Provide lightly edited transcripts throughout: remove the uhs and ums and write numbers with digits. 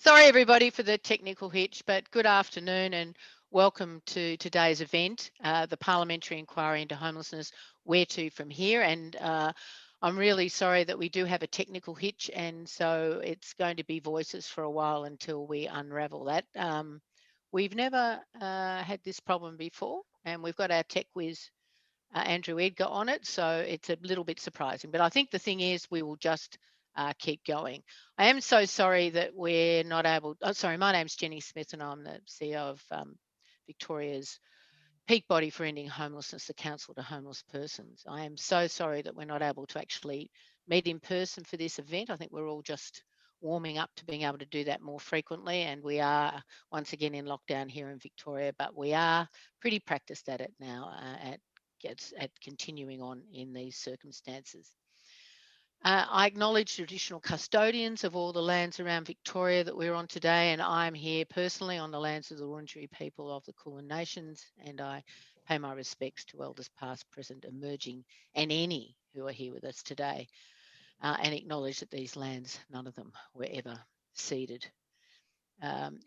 Sorry everybody for the technical hitch, but good afternoon and welcome to today's event, the Parliamentary Inquiry into Homelessness, Where to from here. And I'm really sorry that we do have a technical hitch, and so it's going to be voices for a while until we unravel that. We've never had this problem before, and we've got our tech whiz Andrew Edgar on it, so it's a little bit surprising. But I think the thing is we will just keep going. I am so sorry that we're not able, oh, sorry, my name's Jenny Smith and I'm the CEO of Victoria's peak body for ending homelessness, the Council to Homeless Persons. I am so sorry that we're not able to actually meet in person for this event. I think we're all just warming up to being able to do that more frequently, and we are once again in lockdown here in Victoria, but we are pretty practiced at it now at continuing on in these circumstances. I acknowledge traditional custodians of all the lands around Victoria that we're on today, and I'm here personally on the lands of the Wurundjeri people of the Kulin Nations, and I pay my respects to elders past, present, emerging, and any who are here with us today, and acknowledge that these lands, none of them were ever ceded.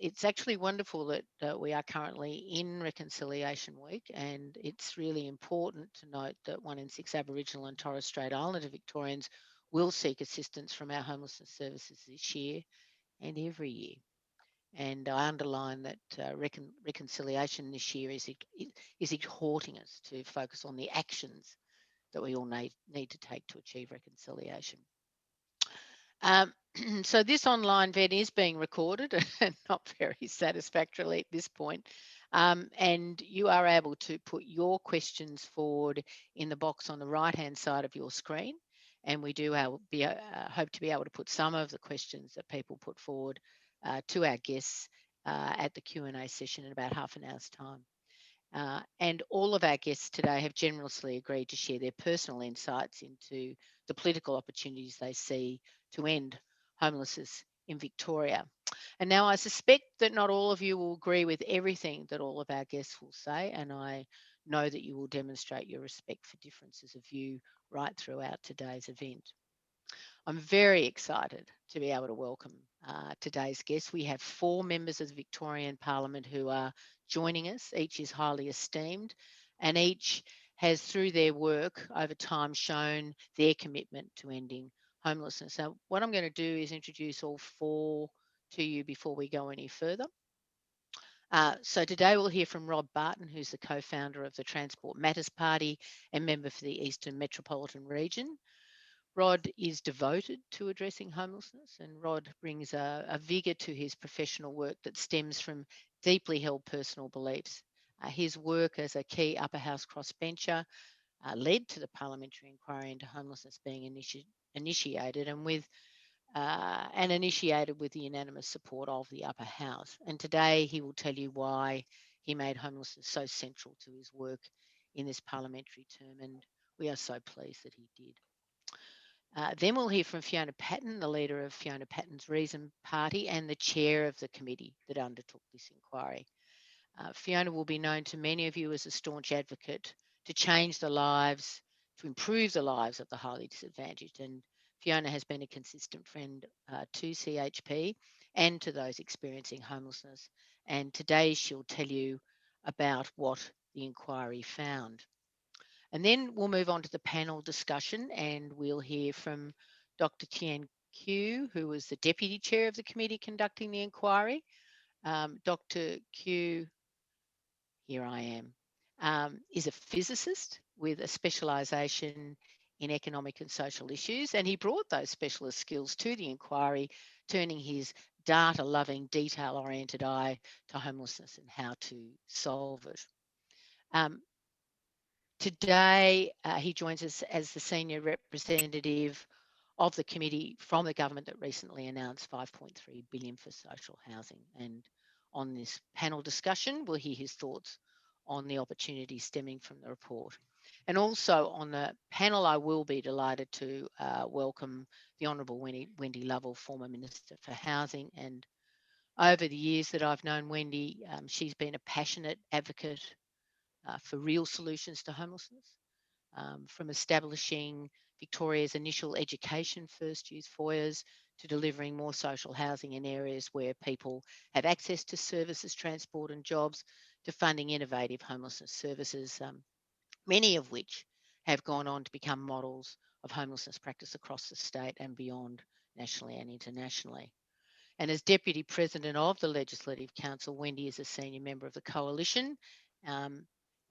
It's actually wonderful that we are currently in Reconciliation Week, and it's really important to note that 1 in 6 Aboriginal and Torres Strait Islander Victorians will seek assistance from our homelessness services this year and every year. And I underline that reconciliation this year is exhorting us to focus on the actions that we all need to take to achieve reconciliation. So this online event is being recorded and not very satisfactorily at this point. And you are able to put your questions forward in the box on the right-hand side of your screen. And we do hope to be able to put some of the questions that people put forward to our guests at the Q&A session in about half an hour's time. And all of our guests today have generously agreed to share their personal insights into the political opportunities they see to end homelessness in Victoria. And now I suspect that not all of you will agree with everything that all of our guests will say, and I know that you will demonstrate your respect for differences of view right throughout today's event. I'm very excited to be able to welcome today's guests. We have 4 members of the Victorian Parliament who are joining us. Each is highly esteemed, and each has, through their work over time, shown their commitment to ending homelessness. So what I'm going to do is introduce all 4 to you before we go any further. So today we'll hear from Rod Barton, who's the co-founder of the Transport Matters Party and member for the Eastern Metropolitan Region. Rod is devoted to addressing homelessness, and Rod brings a vigour to his professional work that stems from deeply held personal beliefs. His work as a key upper house crossbencher led to the Parliamentary Inquiry into Homelessness being initiated, and initiated with the unanimous support of the upper house. And today he will tell you why he made homelessness so central to his work in this parliamentary term, and we are so pleased that he did. Then we'll hear from Fiona Patten, the leader of Fiona Patten's Reason Party and the chair of the committee that undertook this inquiry. Fiona will be known to many of you as a staunch advocate to change the lives, to improve the lives of the highly disadvantaged. And Fiona has been a consistent friend to CHP and to those experiencing homelessness. And today she'll tell you about what the inquiry found. And then we'll move on to the panel discussion, and we'll hear from Dr. Tien Kieu, who was the deputy chair of the committee conducting the inquiry. Dr. Kieu, here I am, is a physicist with a specialisation in economic and social issues, and he brought those specialist skills to the inquiry, turning his data-loving, detail-oriented eye to homelessness and how to solve it. Today, he joins us as the senior representative of the committee from the government that recently announced $5.3 billion for social housing. And on this panel discussion, we'll hear his thoughts on the opportunities stemming from the report. And also on the panel, I will be delighted to welcome the Honourable Wendy Lovell, former Minister for Housing. And over the years that I've known Wendy, she's been a passionate advocate for real solutions to homelessness, from establishing Victoria's initial education first youth foyers to delivering more social housing in areas where people have access to services, transport and jobs, to funding innovative homelessness services, many of which have gone on to become models of homelessness practice across the state and beyond, nationally and internationally. And as Deputy President of the Legislative Council, Wendy is a senior member of the Coalition.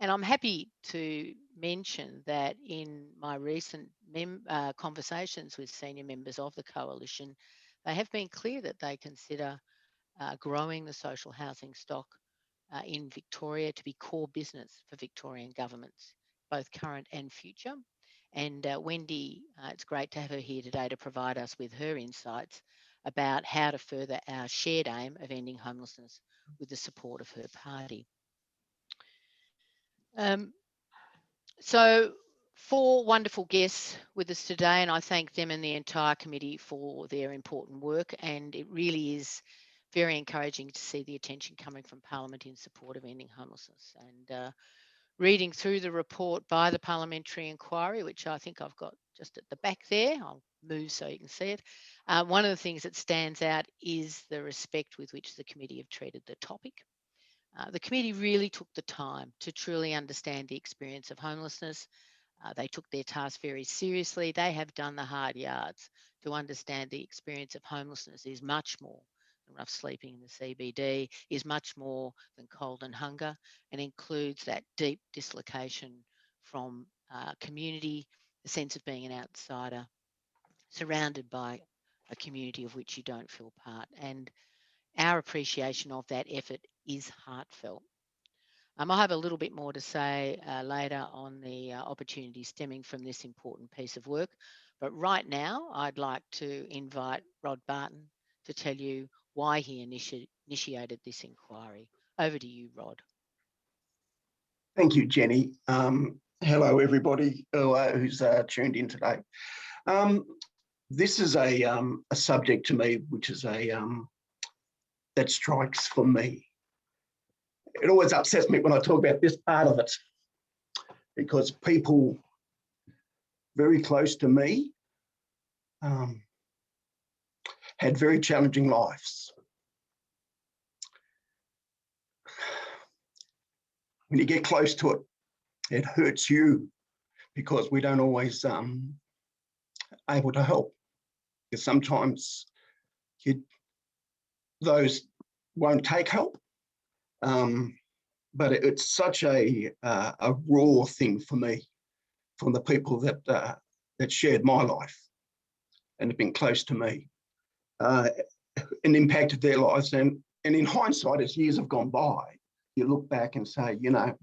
And I'm happy to mention that in my recent conversations with senior members of the Coalition, they have been clear that they consider growing the social housing stock in Victoria to be core business for Victorian governments, both current and future. And Wendy, it's great to have her here today to provide us with her insights about how to further our shared aim of ending homelessness with the support of her party. So 4 wonderful guests with us today, and I thank them and the entire committee for their important work. And it really is very encouraging to see the attention coming from Parliament in support of ending homelessness. And reading through the report by the Parliamentary Inquiry, which I think I've got just at the back there, I'll move so you can see it. One of the things that stands out is the respect with which the committee have treated the topic. The committee really took the time to truly understand the experience of homelessness. They took their task very seriously. They have done the hard yards to understand the experience of homelessness is much more than rough sleeping in the CBD, is much more than cold and hunger, and includes that deep dislocation from community, the sense of being an outsider, surrounded by a community of which you don't feel part. And our appreciation of that effort is heartfelt. I'll have a little bit more to say later on the opportunities stemming from this important piece of work. But right now, I'd like to invite Rod Barton to tell you why he initiated this inquiry. Over to you, Rod. Thank you, Jenny. Hello, everybody who's tuned in today. This is a subject to me, which is that strikes for me. It always upsets me when I talk about this part of it, because people very close to me had very challenging lives. When you get close to it, it hurts you because we don't always able to help. Because sometimes those won't take help. But it's such a raw thing for me, from the people that shared my life and have been close to me, and impacted their lives. And in hindsight, as years have gone by, you look back and say, you know,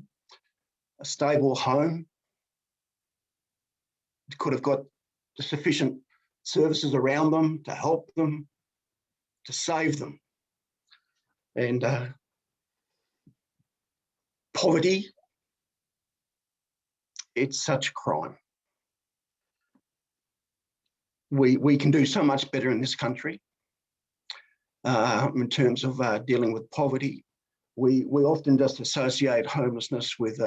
a stable home could have got the sufficient services around them to help them, to save them. And poverty, it's such a crime. We can do so much better in this country in terms of dealing with poverty. We often just associate homelessness with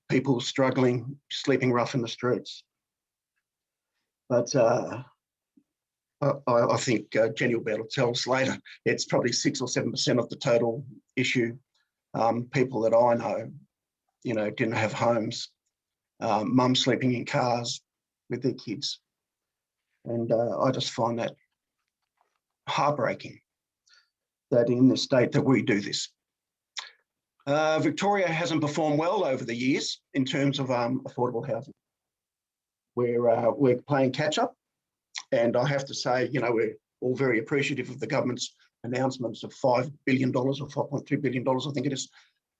people struggling, sleeping rough in the streets. But I think Jenny will be able to tell us later, it's probably 6 or 7% of the total issue. People that I know, you know, didn't have homes, mum sleeping in cars with their kids. And I just find that heartbreaking that in the state that we do this. Victoria hasn't performed well over the years in terms of affordable housing. We're playing catch up, and I have to say, you know, we're all very appreciative of the government's announcements of $5 billion or $5.3 billion, I think it is,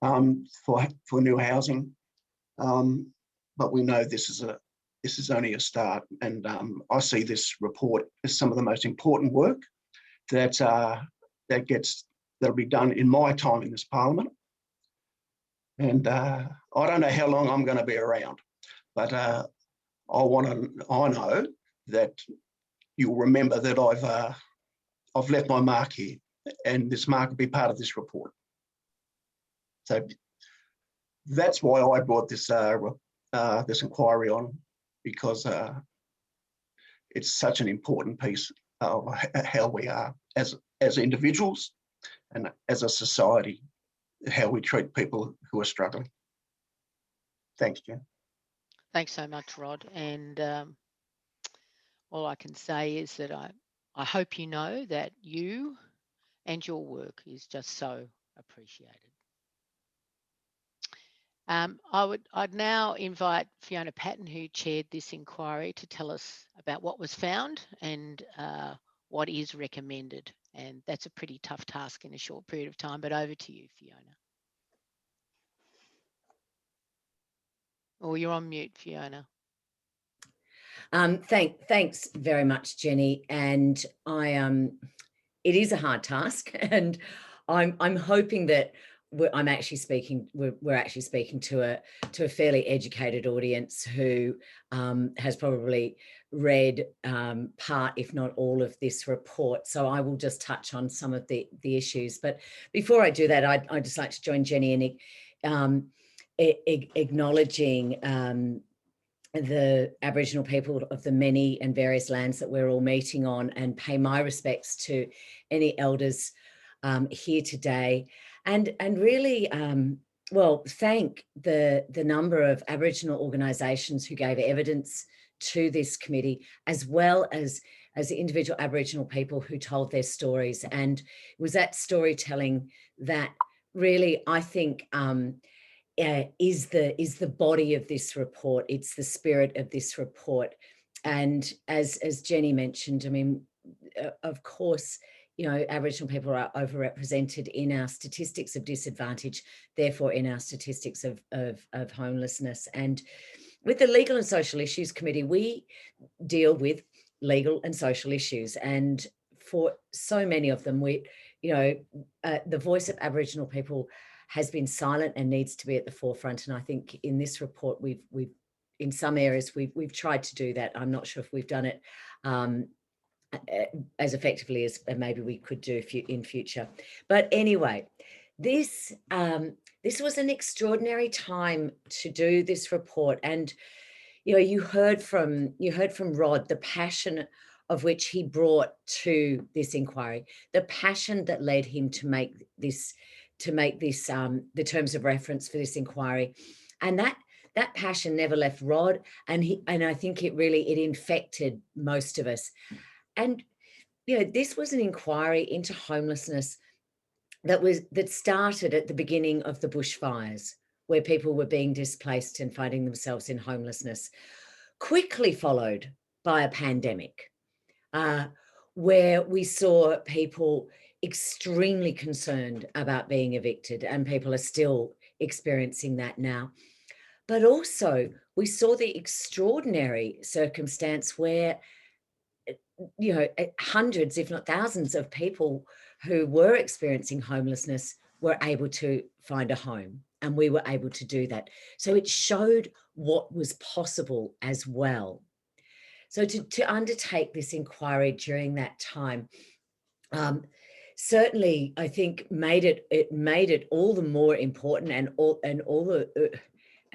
for new housing. But we know this is only a start, and I see this report as some of the most important work that'll be done in my time in this Parliament. And I don't know how long I'm going to be around, but I know that you'll remember that I've left my mark here, and this mark will be part of this report. So that's why I brought this this inquiry on, because it's such an important piece how we are as individuals and as a society, how we treat people who are struggling. Thanks, Jen. Thanks so much, Rod. And all I can say is that I hope you know that you and your work is just so appreciated. I'd now invite Fiona Patten, who chaired this inquiry, to tell us about what was found and what is recommended. And that's a pretty tough task in a short period of time, but over to you, Fiona. Oh, you're on mute, Fiona. Thanks very much, Jenny. And it is a hard task, and I'm hoping that we're actually speaking to a fairly educated audience who has probably read part, if not all, of this report. So I will just touch on some of the issues. But before I do that, I'd just like to join Jenny in acknowledging the Aboriginal people of the many and various lands that we're all meeting on, and pay my respects to any elders here today, and really thank the number of Aboriginal organisations who gave evidence to this committee, as well as individual Aboriginal people who told their stories. And it was that storytelling that really, I think, is the body of this report. It's the spirit of this report. And as Jenny mentioned, I mean, of course, you know, Aboriginal people are overrepresented in our statistics of disadvantage, therefore in our statistics of homelessness. And with the Legal and Social Issues Committee, we deal with legal and social issues. And for so many of them, the voice of Aboriginal people has been silent and needs to be at the forefront. And I think in this report, we've in some areas we've tried to do that. I'm not sure if we've done it as effectively as maybe we could do in future. But anyway, this was an extraordinary time to do this report. And you know, you heard from Rod the passion of which he brought to this inquiry, the passion that led him to make this the terms of reference for this inquiry, and that passion never left Rod, and I think it infected most of us. And you know, this was an inquiry into homelessness that started at the beginning of the bushfires, where people were being displaced and finding themselves in homelessness, quickly followed by a pandemic, where we saw people extremely concerned about being evicted, and people are still experiencing that now. But also we saw the extraordinary circumstance where, you know, hundreds, if not thousands of people who were experiencing homelessness were able to find a home, and we were able to do that. So it showed what was possible as well. So to undertake this inquiry during that time, certainly, I think made it all the more important, and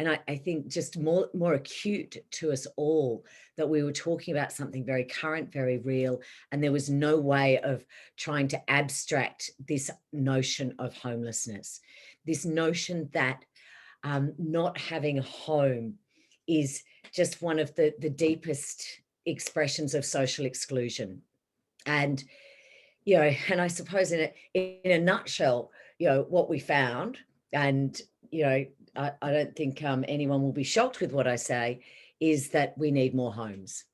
I think just more acute to us all, that we were talking about something very current, very real, and there was no way of trying to abstract this notion of homelessness, this notion that not having a home is just one of the deepest expressions of social exclusion. And you know, and I suppose in a nutshell, you know, what we found, and, you know, I don't think anyone will be shocked with what I say, is that we need more homes,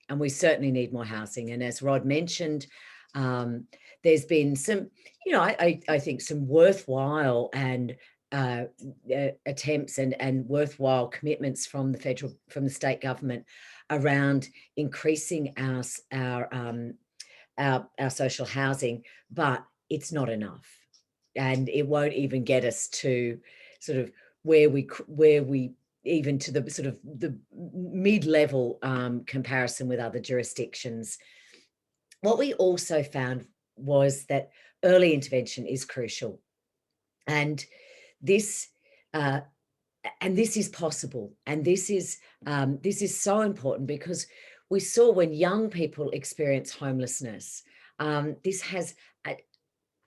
and we certainly need more housing. And as Rod mentioned, there's been some, you know, I think some worthwhile and attempts and worthwhile commitments from the state government around increasing our social housing, but it's not enough, and it won't even get us to sort of where we even to the sort of the mid-level comparison with other jurisdictions. What we also found was that early intervention is crucial, and this is possible, and this is so important, because we saw when young people experience homelessness, this has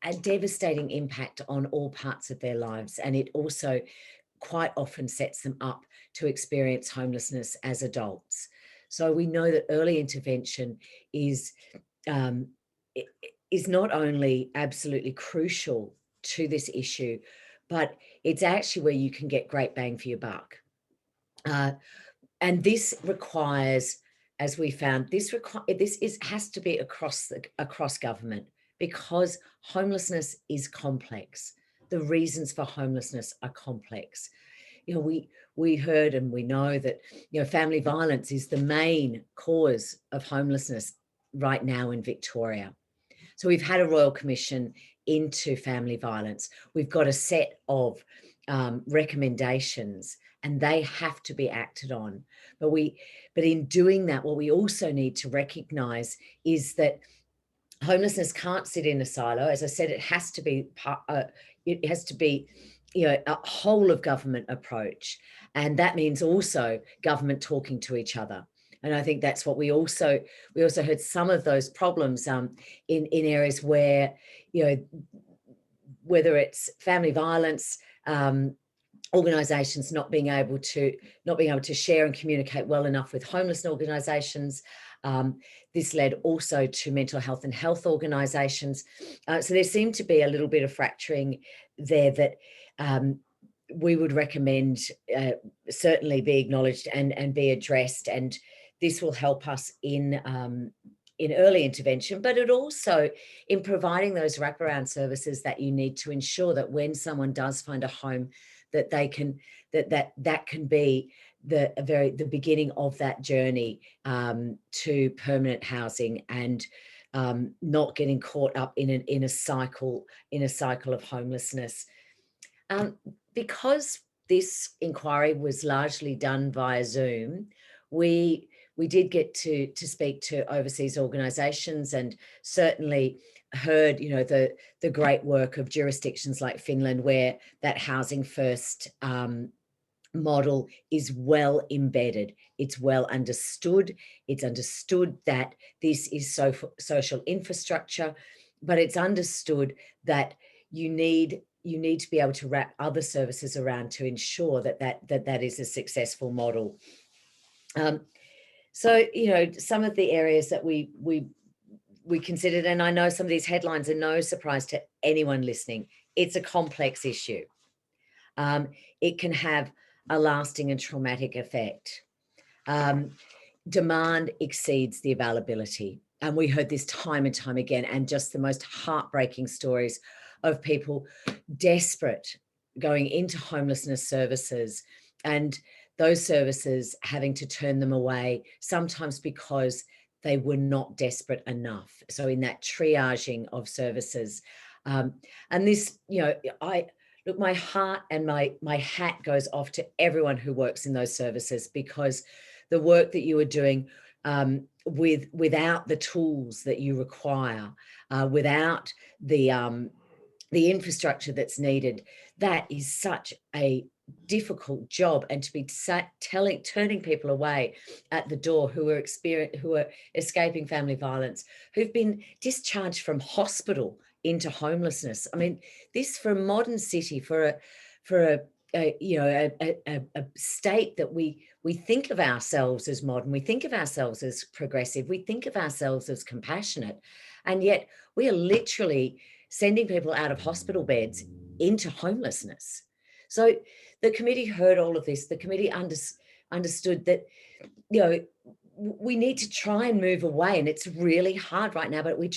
a devastating impact on all parts of their lives. And it also quite often sets them up to experience homelessness as adults. So we know that early intervention is not only absolutely crucial to this issue, but it's actually where you can get great bang for your buck. And this requires, as we found, has to be across government, because homelessness is complex. The reasons for homelessness are complex. You know, we heard and we know that, you know, family violence is the main cause of homelessness right now in Victoria. So we've had a Royal Commission into family violence. We've got a set of recommendations, and they have to be acted on. But in doing that, what we also need to recognise is that homelessness can't sit in a silo. As I said, it has to be you know, a whole of government approach, and that means also government talking to each other. And I think that's what we also heard some of those problems in areas where, you know, whether it's family violence, organisations not being able to share and communicate well enough with homeless organisations. This led also to mental health and health organisations. So there seemed to be a little bit of fracturing there that we would recommend certainly be acknowledged and be addressed. And this will help us in early intervention, but it also in providing those wraparound services that you need to ensure that when someone does find a home, that they can that can be the beginning of that journey to permanent housing, and not getting caught up in a cycle of homelessness. Because this inquiry was largely done via Zoom, we did get to speak to overseas organisations, and certainly heard, you know, the great work of jurisdictions like Finland, where that housing first model is well embedded. It's well understood. It's understood that this is social infrastructure, but it's understood that you need to be able to wrap other services around to ensure that is a successful model. So, you know, some of the areas that we considered, and I know some of these headlines are no surprise to anyone listening, it's a complex issue. It can have a lasting and traumatic effect. Demand exceeds the availability. And we heard this time and time again, and just the most heartbreaking stories of people desperate going into homelessness services, and those services having to turn them away, sometimes because they were not desperate enough. So in that triaging of services, and this, you know, look, my heart and my hat goes off to everyone who works in those services, because the work that you are doing without the tools that you require, without the infrastructure that's needed, that is such a difficult job. And to be turning people away at the door who are escaping family violence, who've been discharged from hospital into homelessness. I mean, this for a modern city, for a state that we think of ourselves as modern, we think of ourselves as progressive, we think of ourselves as compassionate, and yet we are literally sending people out of hospital beds into homelessness. So the committee heard all of this. The committee understood that, you know, we need to try and move away, and it's really hard right now, but we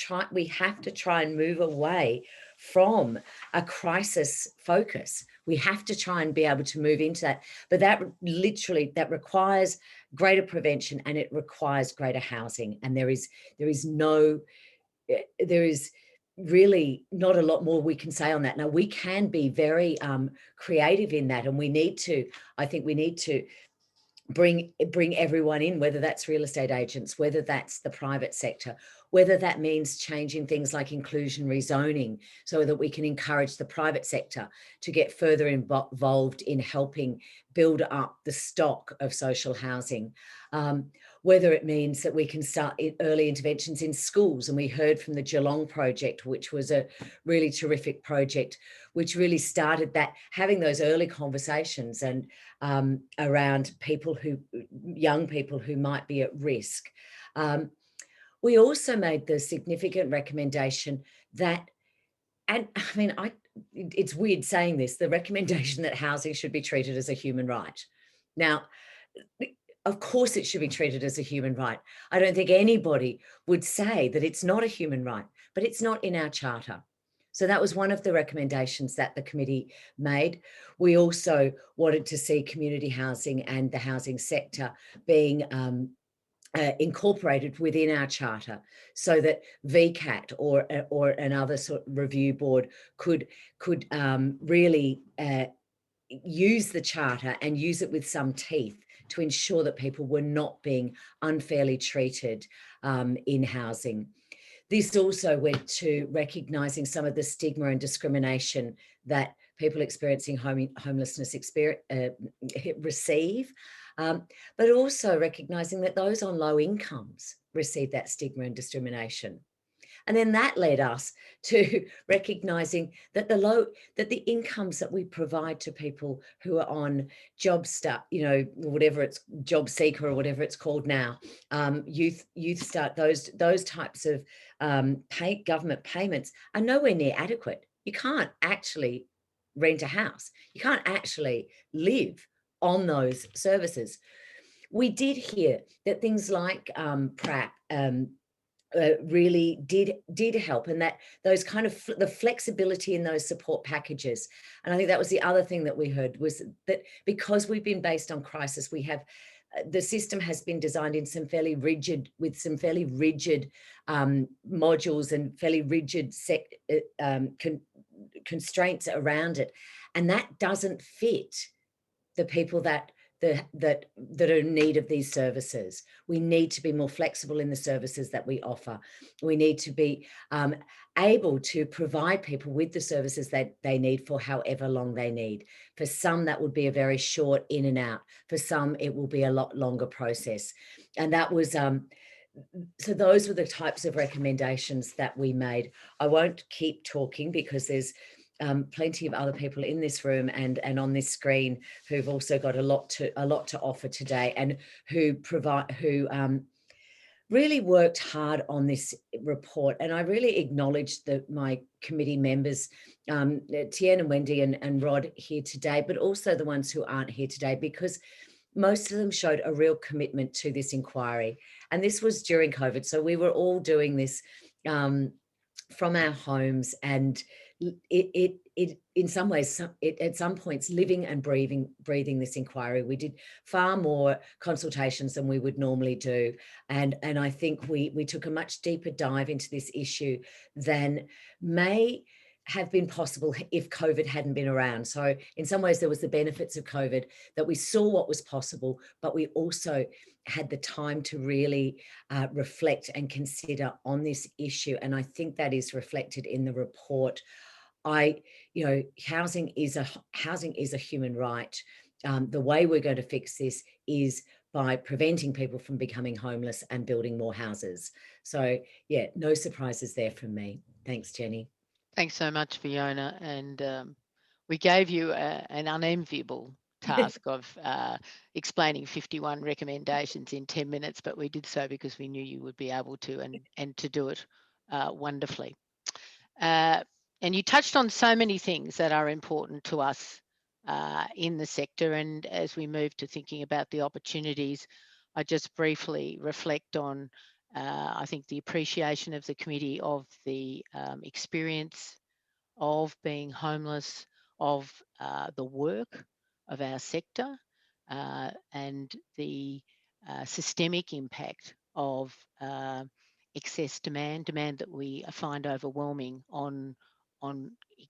have to try and move away from a crisis focus. We have to try and be able to move into that, but that requires greater prevention, and it requires greater housing. And there is really not a lot more we can say on that. Now, we can be very creative in that, and we need to bring everyone in, whether that's real estate agents, whether that's the private sector, whether that means changing things like inclusionary zoning, so that we can encourage the private sector to get further involved in helping build up the stock of social housing. whether it means that we can start early interventions in schools. And we heard from the Geelong project, which was a really terrific project, which really started that, having those early conversations and around young people who might be at risk. We also made the significant recommendation that, and I mean, it's weird saying this, the recommendation that housing should be treated as a human right. Now, of course it should be treated as a human right. I don't think anybody would say that it's not a human right, but it's not in our charter. So that was one of the recommendations that the committee made. We also wanted to see community housing and the housing sector being incorporated within our charter, so that VCAT or another sort of review board could really use the charter and use it with some teeth to ensure that people were not being unfairly treated in housing. This also went to recognising some of the stigma and discrimination that people experiencing homelessness receive, but also recognising that those on low incomes receive that stigma and discrimination. And then that led us to recognising that the incomes that we provide to people who are on whatever it's job seeker or whatever it's called now, youth start, those types of government payments are nowhere near adequate. You can't actually rent a house. You can't actually live on those services. We did hear that things like PrAP really did help, and that those kind of the flexibility in those support packages. And I think that was the other thing that we heard, was that because we've been based on crisis, we have the system has been designed in some fairly rigid modules and fairly rigid constraints around it, and that doesn't fit the people that are in need of these services. We need to be more flexible in the services that we offer. We need to be able to provide people with the services that they need for however long they need. For some, that would be a very short in and out. For some, it will be a lot longer process. And that was so those were the types of recommendations that we made. I won't keep talking because there's plenty of other people in this room and on this screen who've also got a lot to offer today, and who really worked hard on this report. And I really acknowledge my committee members, Tien and Wendy and Rod here today, but also the ones who aren't here today, because most of them showed a real commitment to this inquiry. And this was during COVID, so we were all doing this from our homes, and it in some ways, at some points, living and breathing this inquiry. We did far more consultations than we would normally do, and I think we took a much deeper dive into this issue than may have been possible if COVID hadn't been around. So in some ways, there was the benefits of COVID, that we saw what was possible, but we also had the time to really reflect and consider on this issue. And I think that is reflected in the report. Housing is a human right. The way we're going to fix this is by preventing people from becoming homeless and building more houses. So yeah, no surprises there from me. Thanks, Jenny. Thanks so much, Fiona. And we gave you an unenviable task of explaining 51 recommendations in 10 minutes, but we did so because we knew you would be able to, and to do it wonderfully. And you touched on so many things that are important to us in the sector. And as we move to thinking about the opportunities, I just briefly reflect on I think the appreciation of the committee of the experience of being homeless, of the work of our sector, and the systemic impact of excess demand that we find overwhelming on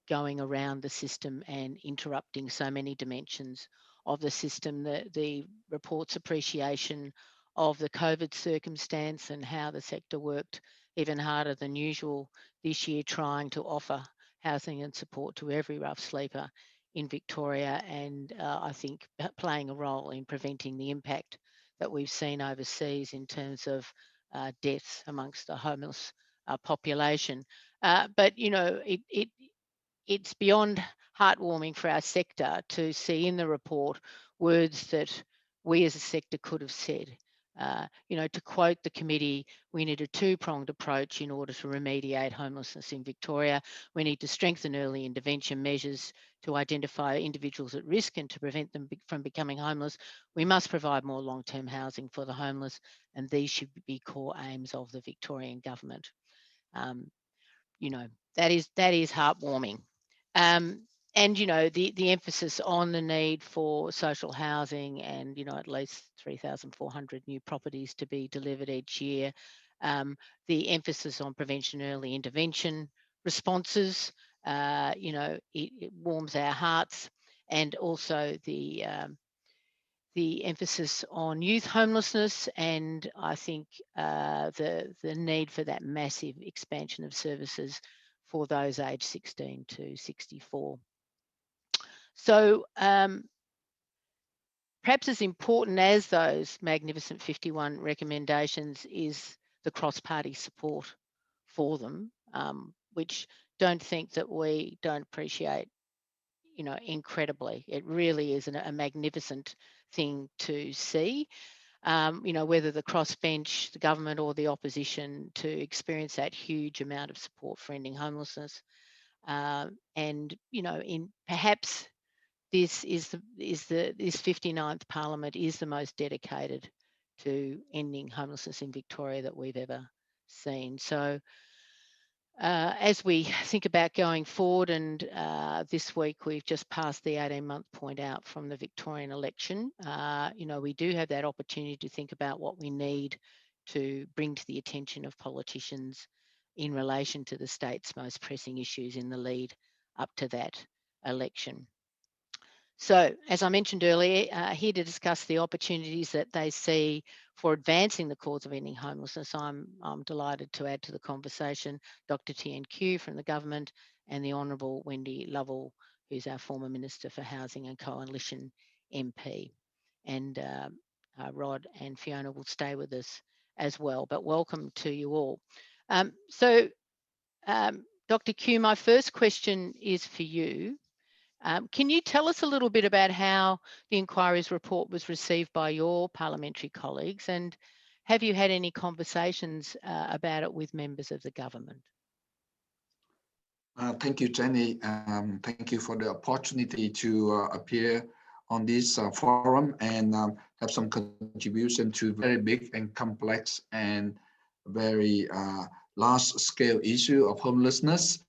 going around the system and interrupting so many dimensions of the system. The report's appreciation of the COVID circumstance and how the sector worked even harder than usual this year, trying to offer housing and support to every rough sleeper in Victoria, and I think playing a role in preventing the impact that we've seen overseas in terms of deaths amongst the homeless population. But, you know, it's beyond heartwarming for our sector to see in the report words that we as a sector could have said. You know, to quote the committee, we need a two-pronged approach in order to remediate homelessness in Victoria. We need to strengthen early intervention measures to identify individuals at risk and to prevent them from becoming homeless. We must provide more long-term housing for the homeless, and these should be core aims of the Victorian government. You know, that is heartwarming. And, you know, the emphasis on the need for social housing and, you know, at least 3,400 new properties to be delivered each year. The emphasis on prevention, early intervention responses, you know, it warms our hearts. And also the emphasis on youth homelessness, and I think the need for that massive expansion of services for those aged 16 to 64. So perhaps as important as those magnificent 51 recommendations is the cross-party support for them, which don't think that we don't appreciate, you know, incredibly. It really is a magnificent thing to see. You know, whether the crossbench, the government or the opposition, to experience that huge amount of support for ending homelessness. And, you know, in perhaps this 59th Parliament is the most dedicated to ending homelessness in Victoria that we've ever seen. So as we think about going forward, and this week we've just passed the 18-month point out from the Victorian election, you know, we do have that opportunity to think about what we need to bring to the attention of politicians in relation to the state's most pressing issues in the lead up to that election. So, as I mentioned earlier, here to discuss the opportunities that they see for advancing the cause of ending homelessness, I'm delighted to add to the conversation Dr. Tien Kieu from the government and the Honourable Wendy Lovell, who's our former Minister for Housing and Coalition MP. And Rod and Fiona will stay with us as well, but welcome to you all. Dr. Kieu, my first question is for you. Can you tell us a little bit about how the inquiry's report was received by your parliamentary colleagues, and have you had any conversations about it with members of the government? Thank you, Jenny. Thank you for the opportunity to appear on this forum and have some contribution to very big and complex and very large-scale issue of homelessness.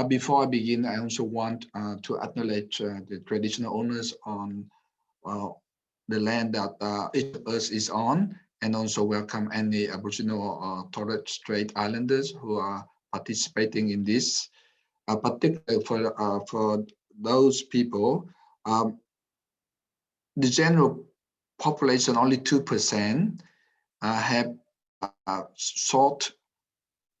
Before I begin, I also want to acknowledge the traditional owners on the land that each of us is on, and also welcome any Aboriginal or Torres Strait Islanders who are participating in this. Particularly for those people, the general population, only 2% have sought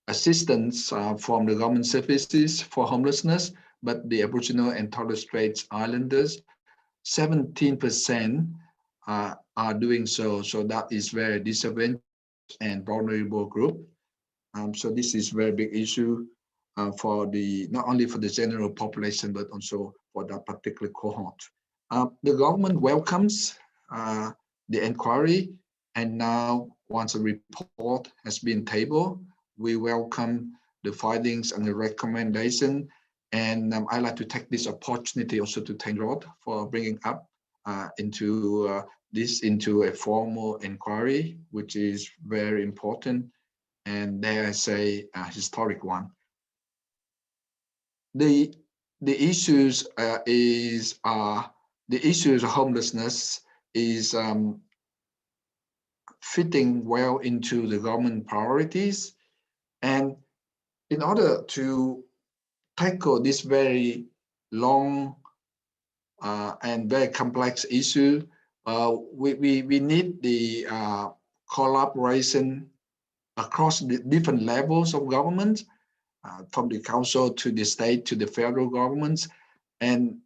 assistance from the government services for homelessness, but the Aboriginal and Torres Strait Islanders, 17% are doing so. So that is very disadvantaged and vulnerable group. So this is very big issue for the, not only for the general population, but also for that particular cohort. The government welcomes the inquiry, and now once a report has been tabled, we welcome the findings and the recommendation. And I'd like to take this opportunity also to thank Rod for bringing up into a formal inquiry, which is very important, and dare I say a historic one. The issues of homelessness is fitting well into the government priorities. And in order to tackle this very long and very complex issue, we need the collaboration across the different levels of government, from the council to the state to the federal governments. And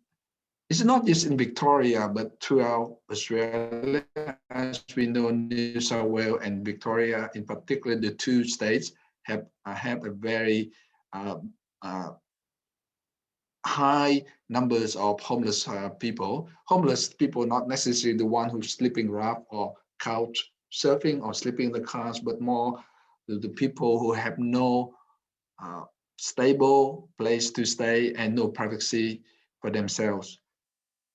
It's not just in Victoria, but throughout Australia. As we know, New South Wales and Victoria, in particular, the two states have a very high numbers of homeless people. Homeless people, not necessarily the one who's sleeping rough or couch surfing or sleeping in the cars, but more the people who have no stable place to stay and no privacy for themselves.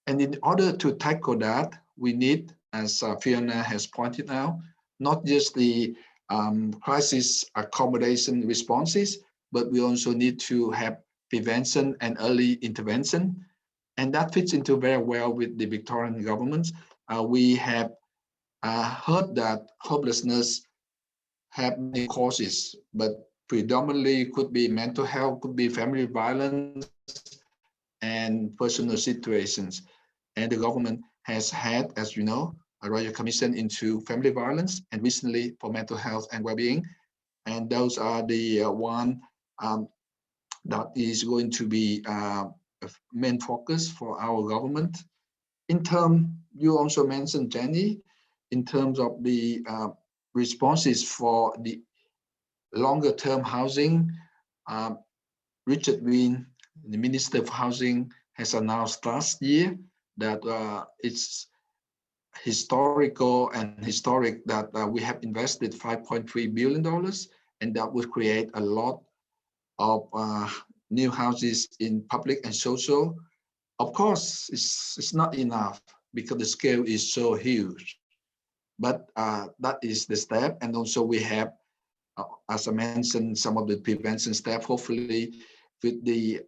And in order to tackle that, we need, as Fiona has pointed out, not just the crisis accommodation responses, but we also need to have prevention and early intervention. And that fits into very well with the Victorian government. We have heard that homelessness have many causes, but predominantly could be mental health, could be family violence, and personal situations. And the government has had, as you know, a Royal Commission into family violence and recently for mental health and well-being. And those are the one that is going to be a main focus for our government. In terms, you also mentioned, Jenny, in terms of the responses for the longer term housing, Richard Wynne, the Minister of Housing, has announced last year that it's historic that we have invested $5.3 billion, and that would create a lot of new houses in public and social. Of course, it's not enough because the scale is so huge, but that is the step. And also we have, as I mentioned, some of the prevention steps, hopefully with the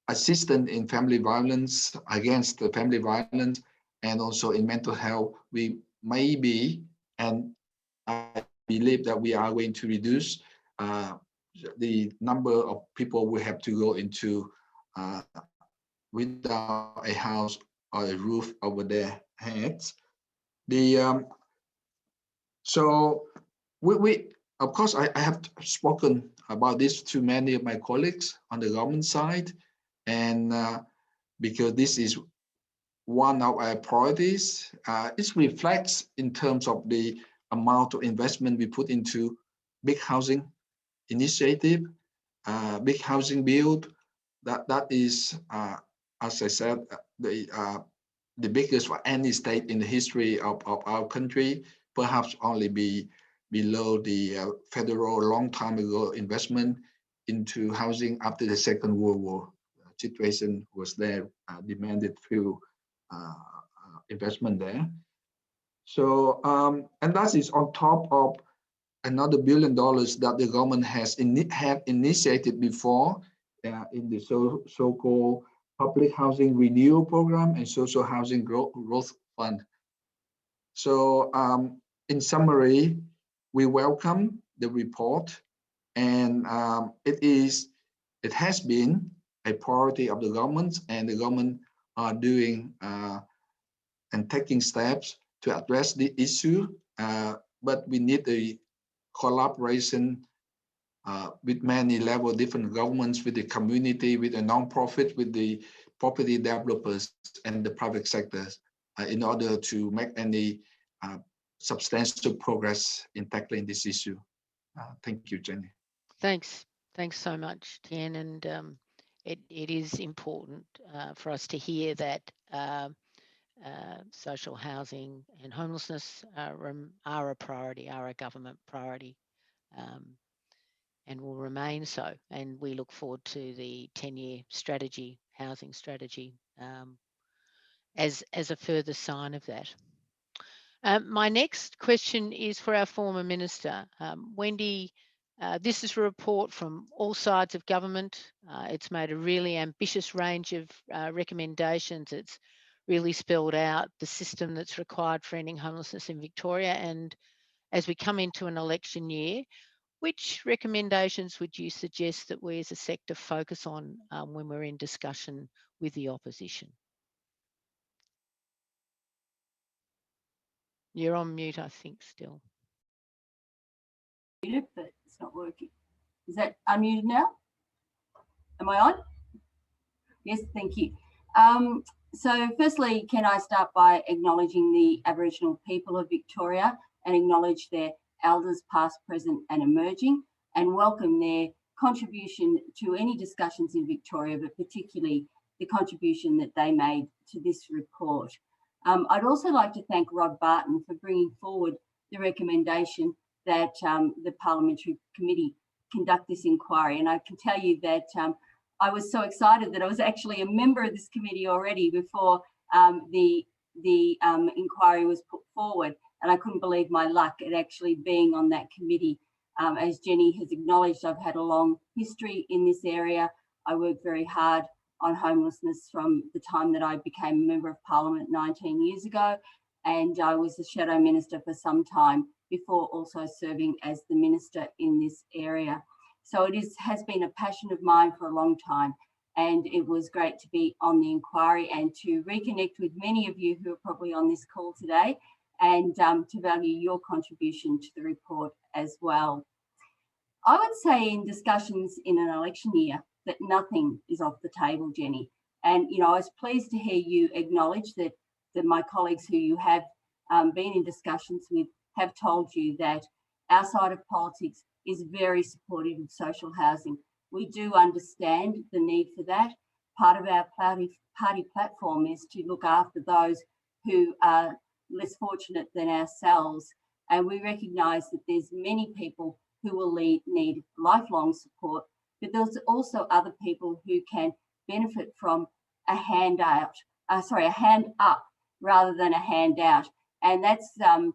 assistance in family violence, against the family violence, and also in mental health, we may be, and I believe that we are going to reduce the number of people we have to go into without a house or a roof over their heads. So we of course, I have spoken about this to many of my colleagues on the government side, and because this is one of our priorities, it reflects in terms of the amount of investment we put into big housing initiative, big housing build. That is, as I said, the biggest for any state in the history of our country, perhaps only be below the federal long time ago investment into housing after the Second World War. Situation was there, demanded few investment there. So, and that is on top of another $1 billion that the government has initiated before in the so-called Public Housing Renewal Program and Social Housing Growth Fund. So in summary, we welcome the report, and it has been a priority of the government, and the government are doing and taking steps to address the issue, but we need a collaboration with many level different governments, with the community, with the non-profit, with the property developers and the private sectors in order to make any substantial progress in tackling this issue. Thank you, Jenny. Thanks so much, Tien. And it is important for us to hear that social housing and homelessness are a priority, are a government priority, and will remain so. And we look forward to the 10-year strategy, housing strategy, as a further sign of that. My next question is for our former minister, Wendy. This is a report from all sides of government. It's made a really ambitious range of recommendations. It's really spelled out the system that's required for ending homelessness in Victoria. And as we come into an election year, which recommendations would you suggest that we as a sector focus on when we're in discussion with the opposition? You're on mute, I think, still. But it's not working. Is that unmuted now? Am I on? Yes, thank you. So firstly, can I start by acknowledging the Aboriginal people of Victoria and acknowledge their elders past, present and emerging, and welcome their contribution to any discussions in Victoria, but particularly the contribution that they made to this report. I'd also like to thank Rod Barton for bringing forward the recommendation that the Parliamentary Committee conduct this inquiry. And I can tell you that I was so excited that I was actually a member of this committee already before the inquiry was put forward. And I couldn't believe my luck at actually being on that committee. As Jenny has acknowledged, I've had a long history in this area. I worked very hard on homelessness from the time that I became a Member of Parliament 19 years ago. And I was the Shadow Minister for some time before also serving as the Minister in this area. So it has been a passion of mine for a long time. And it was great to be on the inquiry and to reconnect with many of you who are probably on this call today, and to value your contribution to the report as well. I would say in discussions in an election year that nothing is off the table, Jenny. And, you know, I was pleased to hear you acknowledge that my colleagues who you have been in discussions with have told you that our side of politics is very supportive of social housing. We do understand the need for that. Part of our party platform is to look after those who are less fortunate than ourselves. And we recognise that there's many people who will need lifelong support, but there's also other people who can benefit from a hand up rather than a handout. And that's the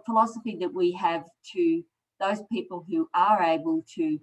philosophy that we have to those people who are able to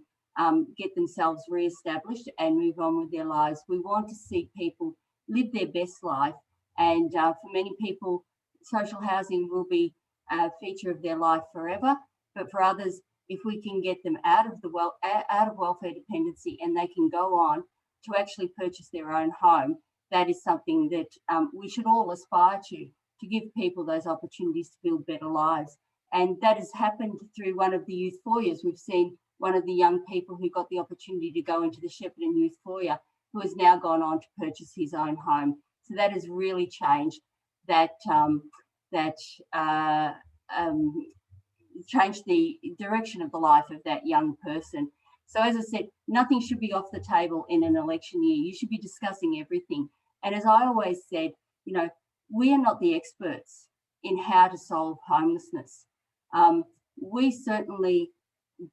get themselves re-established and move on with their lives. We want to see people live their best life. And for many people, social housing will be a feature of their life forever. But for others, if we can get them out of welfare dependency and they can go on to actually purchase their own home, that is something that we should all aspire to give people those opportunities to build better lives. And that has happened through one of the youth foyers. We've seen one of the young people who got the opportunity to go into the Shepparton Youth Foyer, who has now gone on to purchase his own home. So that has really changed changed the direction of the life of that young person. So as I said, nothing should be off the table in an election year. You should be discussing everything. And as I always said, you know, we are not the experts in how to solve homelessness. We certainly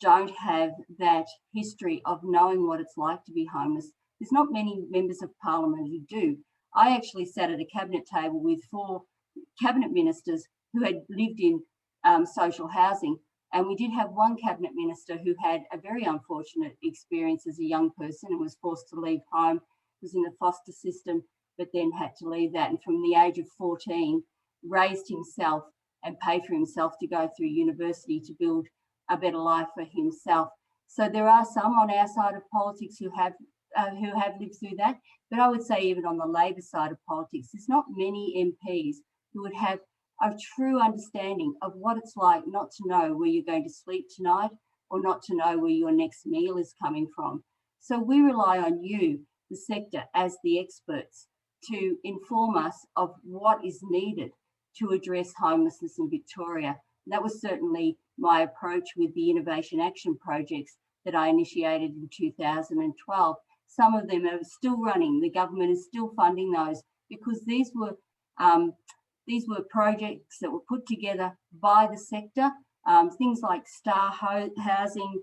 don't have that history of knowing what it's like to be homeless. There's not many members of Parliament who do. I actually sat at a cabinet table with 4 cabinet ministers who had lived in social housing. And we did have one cabinet minister who had a very unfortunate experience as a young person and was forced to leave home, was in the foster system, but then had to leave that. And from the age of 14, raised himself and paid for himself to go through university to build a better life for himself. So there are some on our side of politics who have lived through that. But I would say even on the Labor side of politics, there's not many MPs who would have a true understanding of what it's like not to know where you're going to sleep tonight or not to know where your next meal is coming from. So we rely on you, the sector, as the experts to inform us of what is needed to address homelessness in Victoria. That was certainly my approach with the Innovation Action projects that I initiated in 2012. Some of them are still running. The government is still funding those because these were projects that were put together by the sector. Things like Star Housing,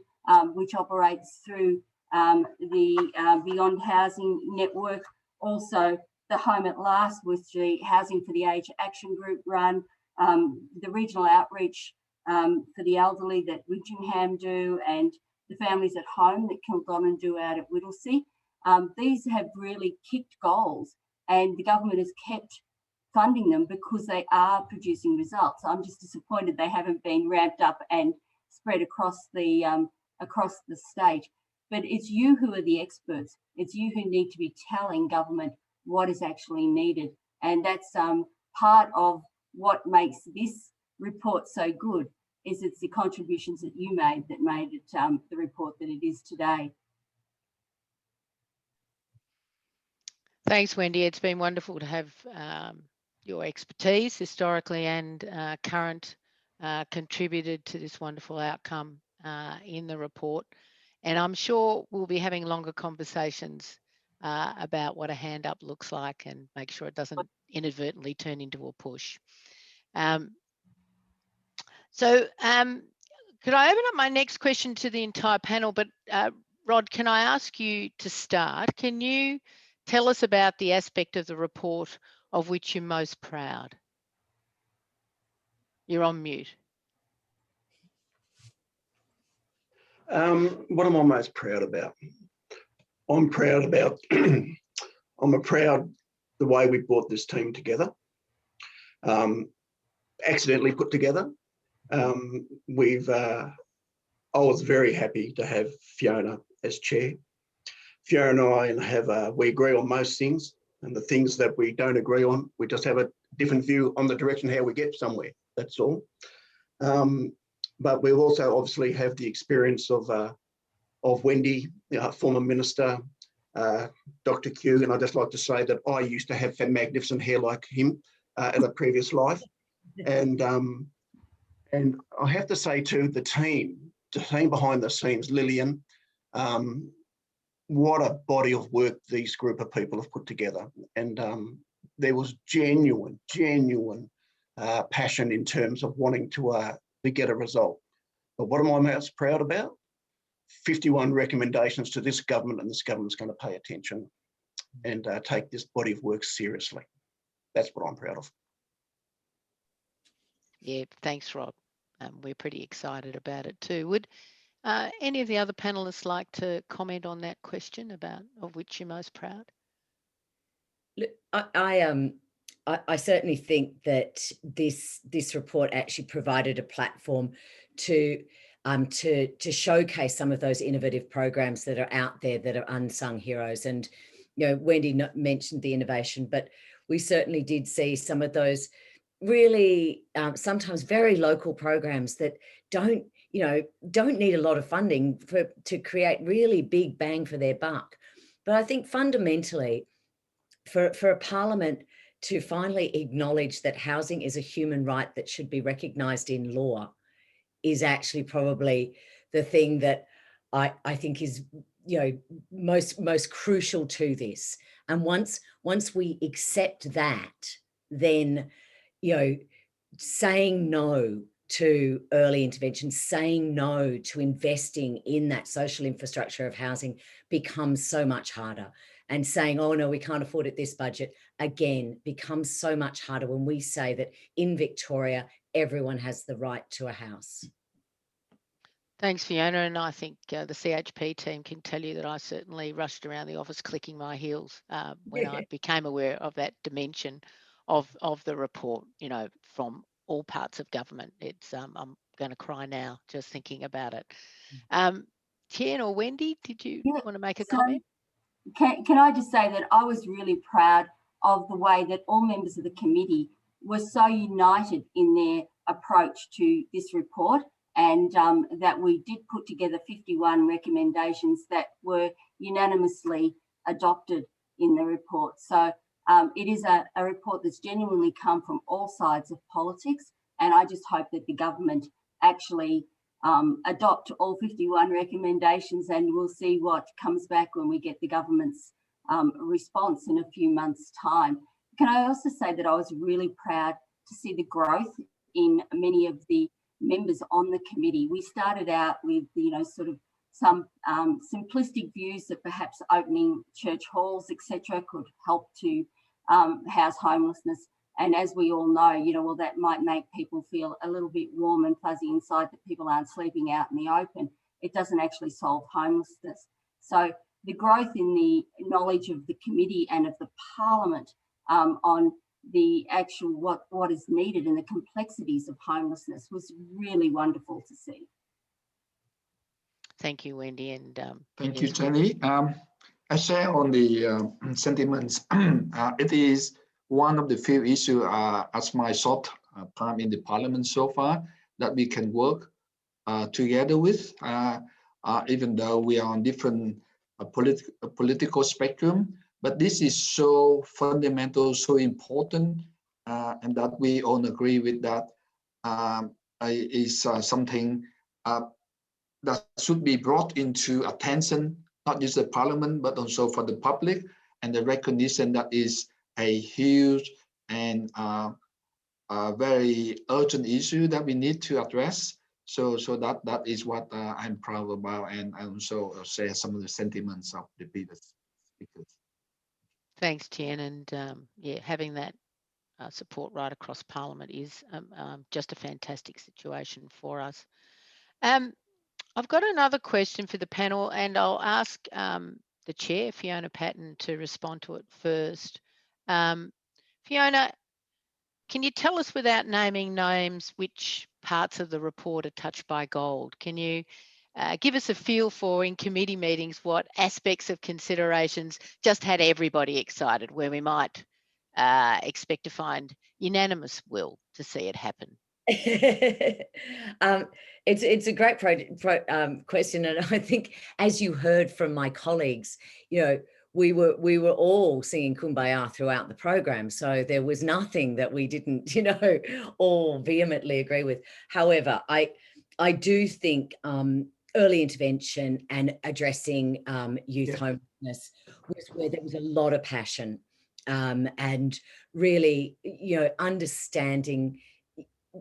which operates through the Beyond Housing Network. Also, the Home at Last, with the Housing for the Aged Action Group run, the regional outreach for the elderly that Widgingham do, and the Families at Home that Kildonan do out at Whittlesea. These have really kicked goals, and the government has kept funding them because they are producing results. I'm just disappointed they haven't been ramped up and spread across the state. But it's you who are the experts. It's you who need to be telling government what is actually needed. And that's part of what makes this report so good, is it's the contributions that you made that made it the report that it is today. Thanks, Wendy. It's been wonderful to have your expertise historically and current contributed to this wonderful outcome in the report. And I'm sure we'll be having longer conversations about what a hand up looks like and make sure it doesn't inadvertently turn into a push. So could I open up my next question to the entire panel? But Rod, can I ask you to start? Can you tell us about the aspect of the report of which you're most proud? You're on mute. What am I most proud about? I'm proud about, I'm proud the way we brought this team together, accidentally put together. I was very happy to have Fiona as chair. Fiona and I have, we agree on most things, and the things that we don't agree on, we just have a different view on the direction how we get somewhere, that's all. But we also obviously have the experience of Wendy, former minister, Dr. Kieu, and I'd just like to say that I used to have magnificent hair like him in a previous life. And I have to say too, the team behind the scenes, Lillian, what a body of work these group of people have put together. And there was genuine passion in terms of wanting to get a result. But what am I most proud about? 51 recommendations to this government, and this government's going to pay attention and take this body of work seriously. That's what I'm proud of. Yeah, thanks, Rob. We're pretty excited about it too. Would any of the other panelists like to comment on that question about of which you're most proud? Look, I certainly think that this report actually provided a platform to showcase some of those innovative programs that are out there that are unsung heroes. And you know, Wendy mentioned the innovation, but we certainly did see some of those really sometimes very local programs that don't need a lot of funding to create really big bang for their buck. But I think fundamentally, for a parliament to finally acknowledge that housing is a human right that should be recognised in law is actually probably the thing that I think is, you know, most crucial to this. And once we accept that, then, you know, saying no to early intervention, saying no to investing in that social infrastructure of housing becomes so much harder. And saying, oh no, we can't afford it this budget, again, becomes so much harder when we say that in Victoria, everyone has the right to a house. Thanks, Fiona. And I think the CHP team can tell you that I certainly rushed around the office clicking my heels when I became aware of that dimension of the report, you know, from all parts of government. It's I'm going to cry now just thinking about it. Tien or Wendy, did you want to make a comment? Can I just say that I was really proud of the way that all members of the committee were so united in their approach to this report, and that we did put together 51 recommendations that were unanimously adopted in the report. So it is a report that's genuinely come from all sides of politics, and I just hope that the government actually adopt all 51 recommendations, and we'll see what comes back when we get the government's response in a few months' time. Can I also say that I was really proud to see the growth in many of the members on the committee. We started out with, you know, sort of some simplistic views that perhaps opening church halls, etc., could help to house homelessness. And as we all know, you know, well, that might make people feel a little bit warm and fuzzy inside that people aren't sleeping out in the open. It doesn't actually solve homelessness. So the growth in the knowledge of the committee and of the parliament on the actual what is needed and the complexities of homelessness was really wonderful to see. Thank you, Wendy. And thank you, Jenny. I share on the sentiments. It is one of the few issues as my short time in the parliament so far that we can work together with, even though we are on different political spectrum, But this is so fundamental, so important, and that we all agree with that is something that should be brought into attention, not just the Parliament, but also for the public, and the recognition that is a huge and a very urgent issue that we need to address. So that is what I'm proud about, and I also share some of the sentiments of the previous speakers. Thanks, Tien, and yeah, having that support right across Parliament is just a fantastic situation for us. I've got another question for the panel, and I'll ask the chair, Fiona Patten, to respond to it first. Fiona, can you tell us, without naming names, which parts of the report are touched by gold? Can you give us a feel for, in committee meetings, what aspects of considerations just had everybody excited, where we might expect to find unanimous will to see it happen? It's a great question, and I think, as you heard from my colleagues, we were all singing Kumbaya throughout the program, so there was nothing that we didn't, all vehemently agree with. However, I do think early intervention and addressing youth homelessness was where there was a lot of passion, and really, understanding.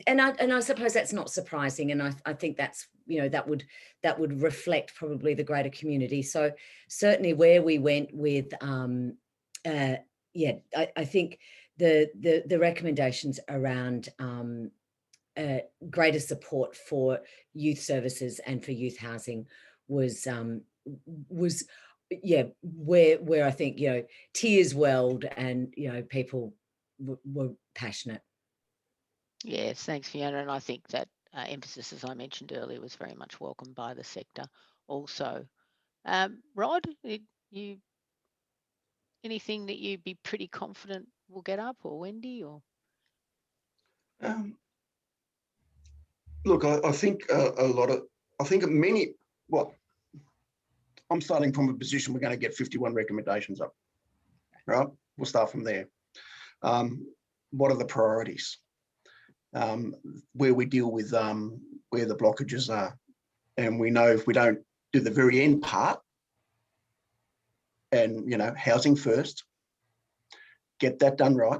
And I suppose that's not surprising, and I think that's that would reflect probably the greater community. So certainly where we went with I think the recommendations around greater support for youth services and for youth housing was where I think tears welled, and people were passionate. Yes, thanks, Fiona. And I think that emphasis, as I mentioned earlier, was very much welcomed by the sector also. Rod, you anything that you'd be pretty confident will get up, or Wendy, or? Look, I think I'm starting from a position we're going to get 51 recommendations up, right? We'll start from there. What are the priorities? Where we deal with where the blockages are, and we know if we don't do the very end part, and housing first, get that done right,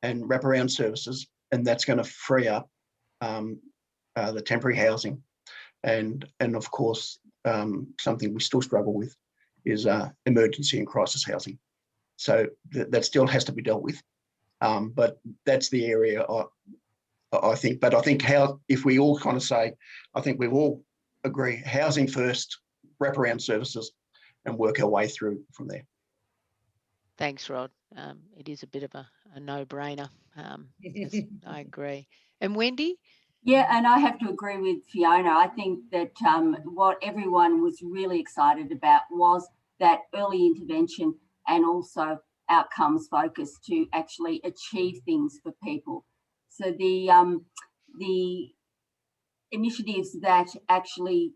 and wraparound services, and that's going to free up the temporary housing, and of course something we still struggle with is emergency and crisis housing. So that still has to be dealt with, but that's the area I think. But I think if we all kind of say, I think we all agree, housing first, wraparound services, and work our way through from there. Thanks, Rod. It is a bit of a no-brainer. I agree. And Wendy? Yeah, and I have to agree with Fiona. I think that what everyone was really excited about was that early intervention and also outcomes focus to actually achieve things for people. So the initiatives that actually,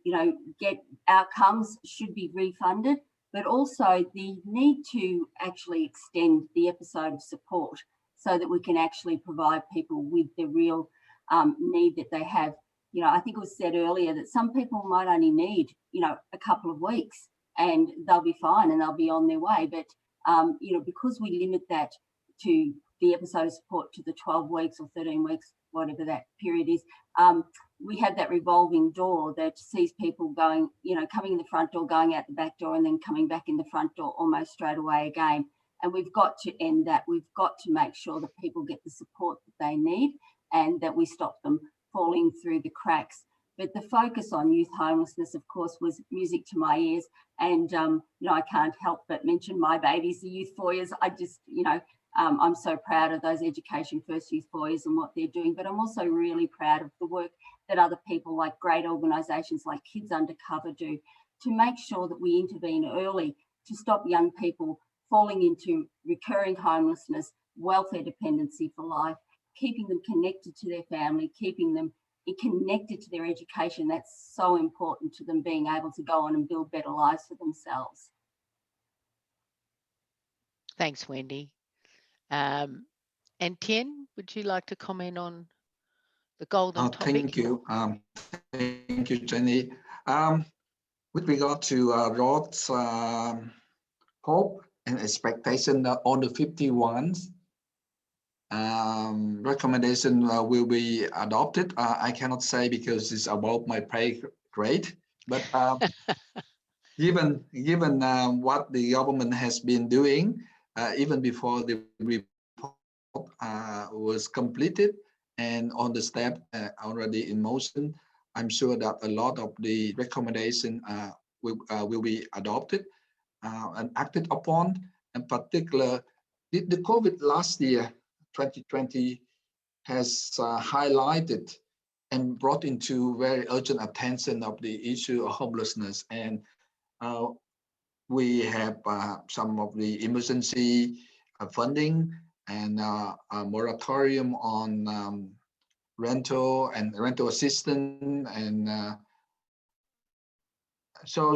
get outcomes should be refunded, but also the need to actually extend the episode of support so that we can actually provide people with the real need that they have. I think it was said earlier that some people might only need, a couple of weeks and they'll be fine and they'll be on their way. But, because we limit that to the episode of support to the 12 weeks or 13 weeks, whatever that period is, we have that revolving door that sees people going, coming in the front door, going out the back door, and then coming back in the front door almost straight away again. And we've got to end that. We've got to make sure that people get the support that they need and that we stop them falling through the cracks. But the focus on youth homelessness, of course, was music to my ears. And, I can't help but mention my babies, the youth foyers. I just, I'm so proud of those Education First youth foyers and what they're doing. But I'm also really proud of the work that other people, like great organisations like Kids Undercover, do to make sure that we intervene early to stop young people falling into recurring homelessness, welfare dependency for life, keeping them connected to their family, keeping them connected to their education. That's so important to them being able to go on and build better lives for themselves. Thanks, Wendy. And Tien, would you like to comment on the golden topic? Thank you. Thank you, Jenny. With regard to Rod's hope and expectation on the 51 recommendation will be adopted, I cannot say because it's above my pay grade. But given what the government has been doing, even before the report was completed and on the step already in motion, I'm sure that a lot of the recommendation will be adopted and acted upon. In particular, the COVID last year, 2020, has highlighted and brought into very urgent attention of the issue of homelessness. And we have some of the emergency funding and a moratorium on rental and rental assistance, and so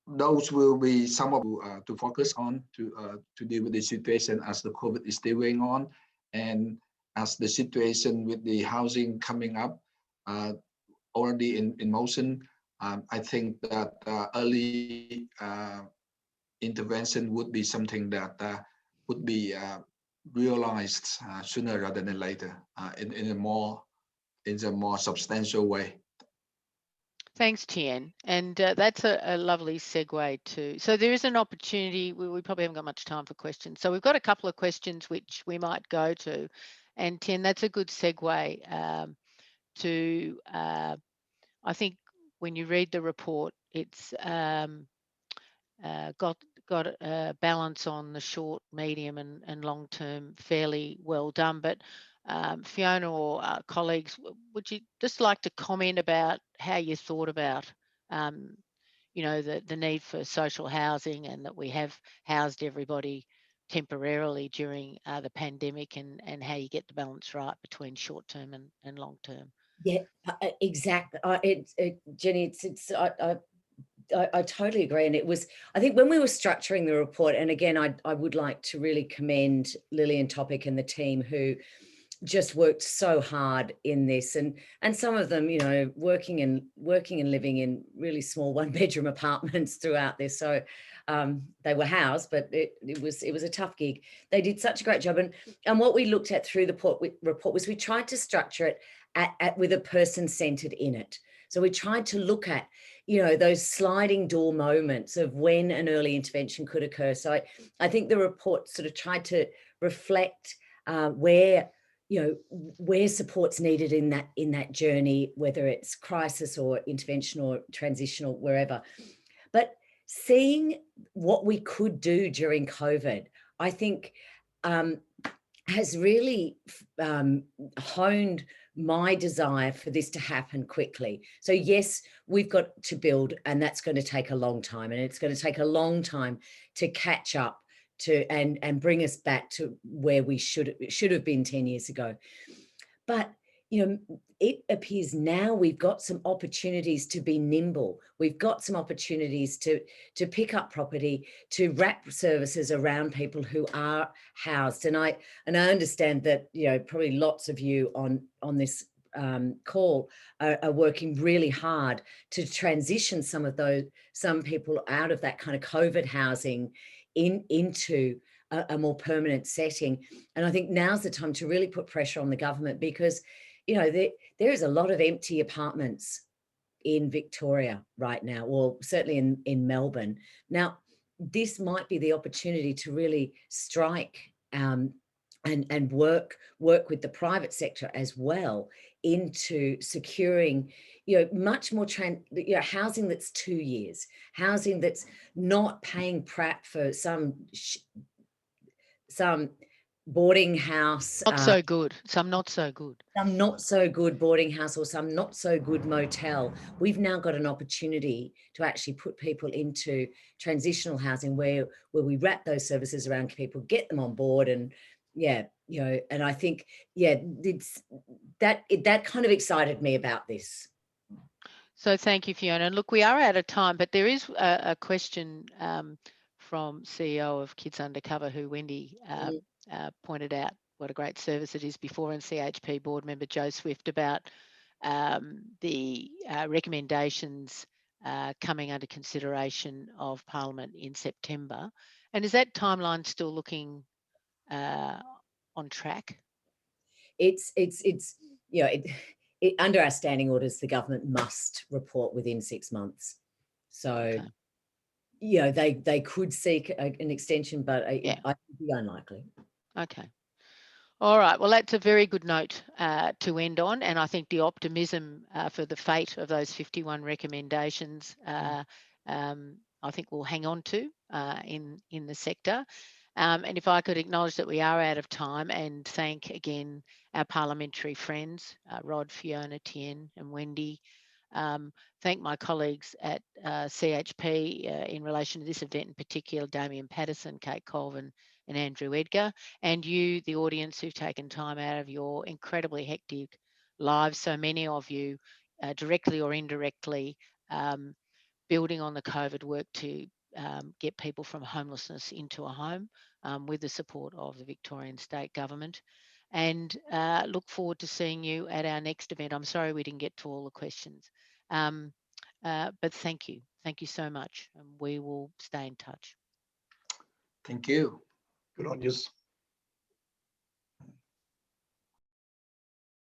those will be some of to focus on to deal with the situation as the COVID is still going on, and as the situation with the housing coming up already in motion. I think that early intervention would be something that would be realized sooner rather than later in a more substantial way. Thanks, Tien. And that's a lovely segue to, so there is an opportunity, we probably haven't got much time for questions. So we've got a couple of questions which we might go to. And Tien, that's a good segue to, I think when you read the report, it's got a balance on the short, medium and long term fairly well done. But Fiona or colleagues, would you just like to comment about how you thought about, you know, the need for social housing, and that we have housed everybody temporarily during the pandemic, and how you get the balance right between short term and long term? Yeah, exactly. Jenny, I totally agree. And it was, I think when we were structuring the report, and again, I would like to really commend Lillian Topic and the team who just worked so hard in this, and some of them, you know, working and living in really small 1-bedroom apartments throughout this. So they were housed, but it was a tough gig. They did such a great job. And what we looked at through the report was we tried to structure it with a person centered in it. So we tried to look at, you know, those sliding door moments of when an early intervention could occur. So I think the report sort of tried to reflect where, you know, where support's needed in that journey, whether it's crisis or intervention or transitional, wherever. But seeing what we could do during COVID, I think has really honed my desire for this to happen quickly. So yes, we've got to build, and that's going to take a long time, and it's going to take a long time to catch up to and bring us back to where we should have been 10 years ago. But you know, it appears now we've got some opportunities to be nimble. We've got some opportunities to pick up property, to wrap services around people who are housed. And I understand that, you know, probably lots of you on this call are working really hard to transition some people out of that kind of COVID housing into a more permanent setting. And I think now's the time to really put pressure on the government, because, you know, there is a lot of empty apartments in Victoria right now, or certainly in Melbourne. Now, this might be the opportunity to really strike and work with the private sector as well into securing, you know, much more housing that's 2 years, housing that's not paying PRAP for some boarding house. Not so good. Some not so good. Some not so good boarding house, or some not so good motel. We've now got an opportunity to actually put people into transitional housing where we wrap those services around people, get them on board, and Yeah, you know, and I think, yeah, that kind of excited me about this. So thank you, Fiona. And look, we are out of time, but there is a question from CEO of Kids Undercover, who Wendy pointed out what a great service it is before, and CHP board member Joe Swift about the recommendations coming under consideration of Parliament in September. And is that timeline still looking on track? It's you know, under our standing orders, the government must report within 6 months. So, Okay. you know, they could seek an extension, but I think it'd be unlikely. Okay. All right. Well, that's a very good note to end on, and I think the optimism for the fate of those 51 recommendations, I think we'll hang on to in the sector. And if I could acknowledge that we are out of time, and thank again our parliamentary friends, Rod, Fiona, Tien and Wendy. Thank my colleagues at CHP in relation to this event in particular, Damien Patterson, Kate Colvin and Andrew Edgar, and you, the audience, who've taken time out of your incredibly hectic lives, so many of you directly or indirectly building on the COVID work to get people from homelessness into a home with the support of the Victorian State Government. And look forward to seeing you at our next event. I'm sorry we didn't get to all the questions, but thank you. Thank you so much. And we will stay in touch. Thank you. Good on you.